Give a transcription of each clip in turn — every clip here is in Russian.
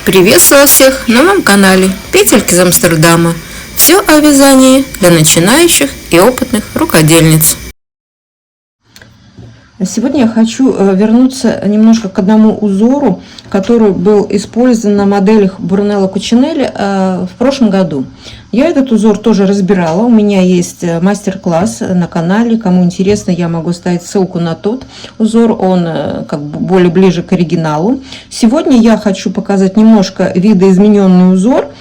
Приветствую всех на моем канале Петельки из Амстердама. Все о вязании для начинающих и опытных рукодельниц. Сегодня я хочу вернуться немножко к одному узору, который был использован на моделях Брунелло Кучинелли в прошлом году. Я этот узор тоже разбирала, у меня есть мастер-класс на канале, кому интересно, я могу оставить ссылку на тот узор, он как бы более ближе к оригиналу. Сегодня я хочу показать немножко видоизмененный узор,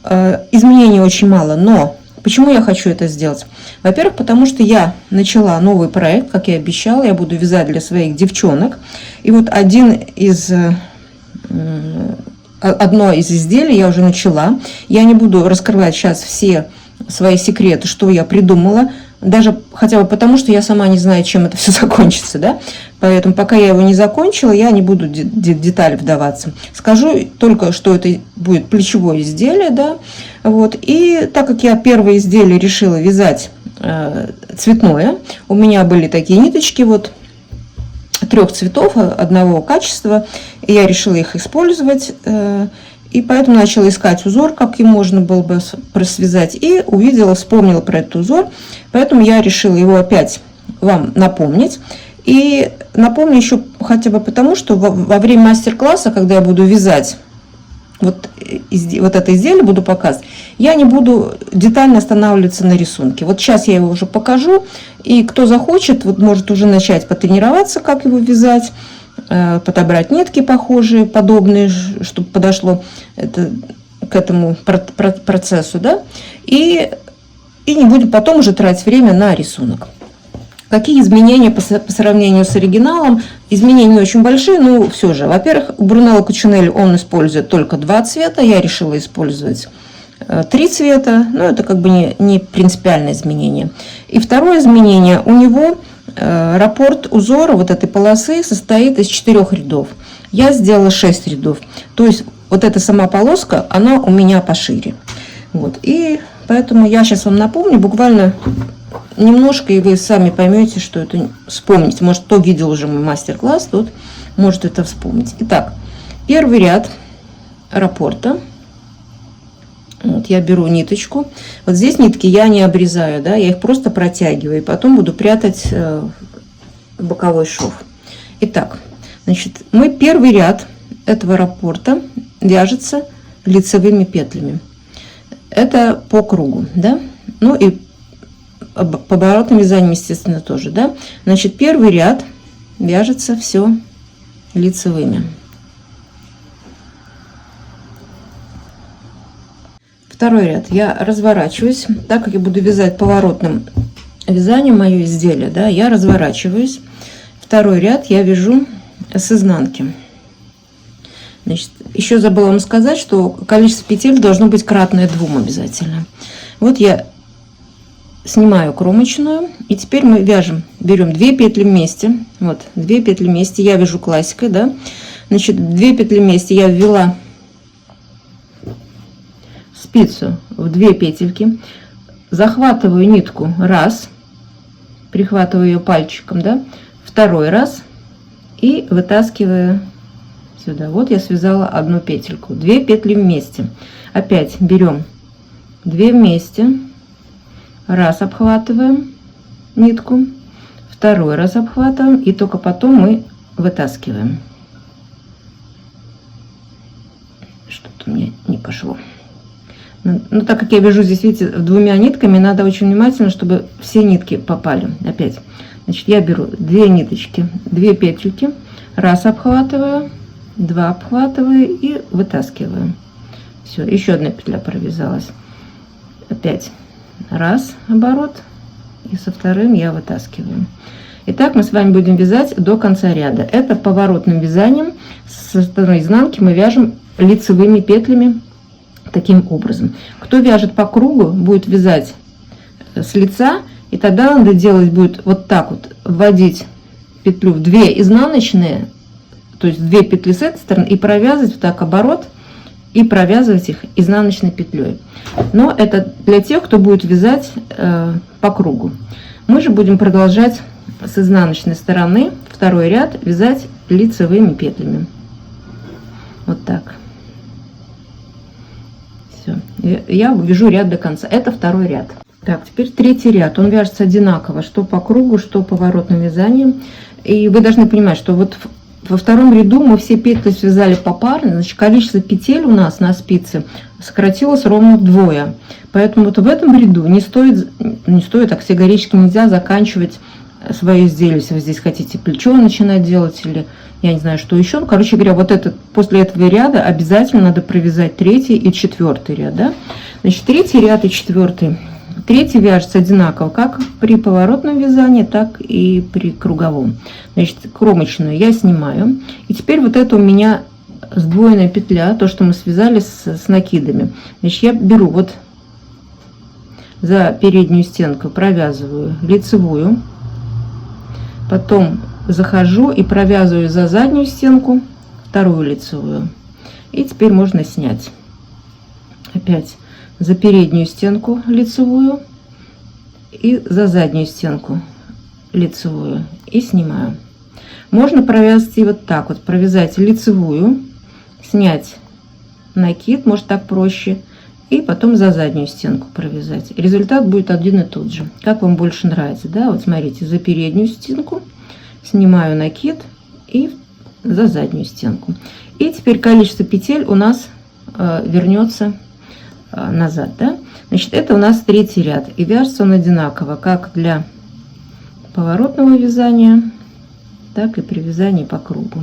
изменений очень мало, но почему я хочу это сделать? Во-первых, потому что я начала новый проект, как я обещала, я буду вязать для своих девчонок. И вот одно из изделий я уже начала. Я не буду раскрывать сейчас все свои секреты, что я придумала, даже хотя бы потому, что я сама не знаю, чем это все закончится, да? Поэтому пока я его не закончила, я не буду в детали вдаваться. Скажу только, что это будет плечевое изделие, да, вот. И так как я первое изделие решила вязать цветное, у меня были такие ниточки, вот, 3 цветов, одного качества, и я решила их использовать, и поэтому начала искать узор, как им можно было бы связать, и увидела, вспомнила про этот узор, поэтому я решила его опять вам напомнить. И напомню еще хотя бы потому, что во время мастер-класса, когда я буду вязать вот это изделие, буду показывать, я не буду детально останавливаться на рисунке. Вот сейчас я его уже покажу, и кто захочет, вот может уже начать потренироваться, как его вязать, подобрать нитки похожие, подобные, чтобы подошло к этому процессу, да, и не будем потом уже тратить время на рисунок. Какие изменения по сравнению с оригиналом? Изменения не очень большие, но все же. Во-первых, у Брунелло Кучинелли он использует только 2 цвета, я решила использовать 3 цвета, но это как бы не принципиальное изменение. И второе изменение, у него раппорт узора вот этой полосы состоит из 4 рядов. Я сделала 6 рядов, то есть вот эта сама полоска, она у меня пошире. Вот. И поэтому я сейчас вам напомню, буквально немножко, и вы сами поймете, что это, вспомните. Может, кто видел уже мой мастер-класс, тот может это вспомнить. Итак, первый ряд раппорта. Вот я беру ниточку. Вот здесь нитки я не обрезаю, да, я их просто протягиваю, и потом буду прятать в боковой шов. Итак, значит, мой первый ряд этого раппорта вяжется лицевыми петлями. Это по кругу, да, ну и по оборотным вязаниям, естественно, тоже, да. Значит, первый ряд вяжется все лицевыми. Второй ряд я разворачиваюсь, так как я буду вязать поворотным вязанием мое изделие, да, я разворачиваюсь. Второй ряд я вяжу с изнанки. Значит, еще забыла вам сказать, что количество петель должно быть кратное 2 обязательно. Вот я снимаю кромочную, и теперь мы вяжем, берем 2 петли вместе, вот 2 петли вместе, я вяжу классикой, да, значит, 2 петли вместе я ввела спицу в 2 петельки, захватываю нитку раз, прихватываю ее пальчиком, да, второй раз и вытаскиваю сюда. Вот я связала 1 петельку, 2 петли вместе, опять берем 2 вместе, раз обхватываем нитку, второй раз обхватываем, и только потом мы вытаскиваем. Что-то у меня не пошло. Ну, так как я вяжу здесь, видите, 2 нитками, надо очень внимательно, чтобы все нитки попали. Опять, значит, я беру 2 ниточки, 2 петельки, раз обхватываю, 2 обхватываю и вытаскиваю. Все, еще 1 петля провязалась. Опять раз оборот, и со вторым я вытаскиваю. Итак, мы с вами будем вязать до конца ряда. Это поворотным вязанием. Со стороны изнанки мы вяжем лицевыми петлями таким образом. Кто вяжет по кругу, будет вязать с лица, и тогда надо делать будет вот так вот, вводить петлю в 2 изнаночные, то есть 2 петли с этой стороны, и провязывать вот так оборот, и провязывать их изнаночной петлей. Но это для тех, кто будет вязать по кругу. Мы же будем продолжать с изнаночной стороны второй ряд вязать лицевыми петлями. Вот так. Все. Я вяжу ряд до конца. Это второй ряд. Так, теперь третий ряд. Он вяжется одинаково, что по кругу, что поворотным вязанием. И вы должны понимать, что вот во втором ряду мы все петли связали попарно, значит, количество петель у нас на спице сократилось ровно вдвое. Поэтому вот в этом ряду не стоит, так категорически нельзя заканчивать свое изделие, если вы здесь хотите плечо начинать делать или я не знаю, что еще. Ну, короче говоря, вот после этого ряда обязательно надо провязать третий и четвертый ряд, да? Значит, третий ряд и четвертый. Третий вяжется одинаково, как при поворотном вязании, так и при круговом. Значит, кромочную я снимаю. И теперь вот это у меня сдвоенная петля, то, что мы связали с накидами. Значит, я беру вот за переднюю стенку, провязываю лицевую, потом захожу и провязываю за заднюю стенку вторую лицевую. И теперь можно снять. Опять за переднюю стенку лицевую и за заднюю стенку лицевую и снимаю. Можно провязать и вот так вот, провязать лицевую, снять накид, может так проще, и потом за заднюю стенку провязать. Результат будет один и тот же, как вам больше нравится, да? Вот смотрите, за переднюю стенку снимаю накид и за заднюю стенку. И теперь количество петель у нас вернется назад, да? Значит, это у нас третий ряд, и вяжется он одинаково, как для поворотного вязания, так и при вязании по кругу.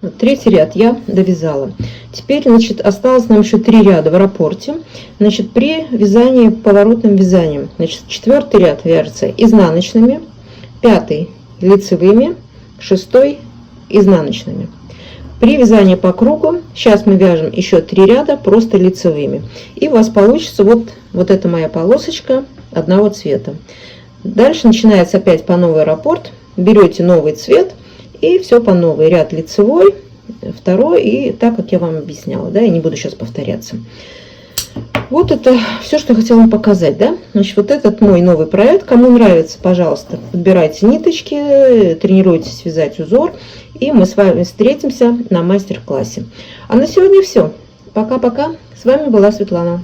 Вот, третий ряд я довязала. Теперь, значит, осталось нам еще 3 ряда в раппорте. Значит, при вязании поворотным вязанием, значит, четвертый ряд вяжется изнаночными, пятый лицевыми, шестой изнаночными. При вязании по кругу сейчас мы вяжем еще 3 ряда просто лицевыми. И у вас получится вот эта моя полосочка одного цвета. Дальше начинается опять по новой раппорт. Берете новый цвет и все по новой. Ряд лицевой, второй и так, как я вам объясняла. Да, я не буду сейчас повторяться. Вот это все, что я хотела вам показать. Да? Значит, вот этот мой новый проект. Кому нравится, пожалуйста, подбирайте ниточки, тренируйтесь вязать узор. И мы с вами встретимся на мастер-классе. А на сегодня все. Пока-пока. С вами была Светлана.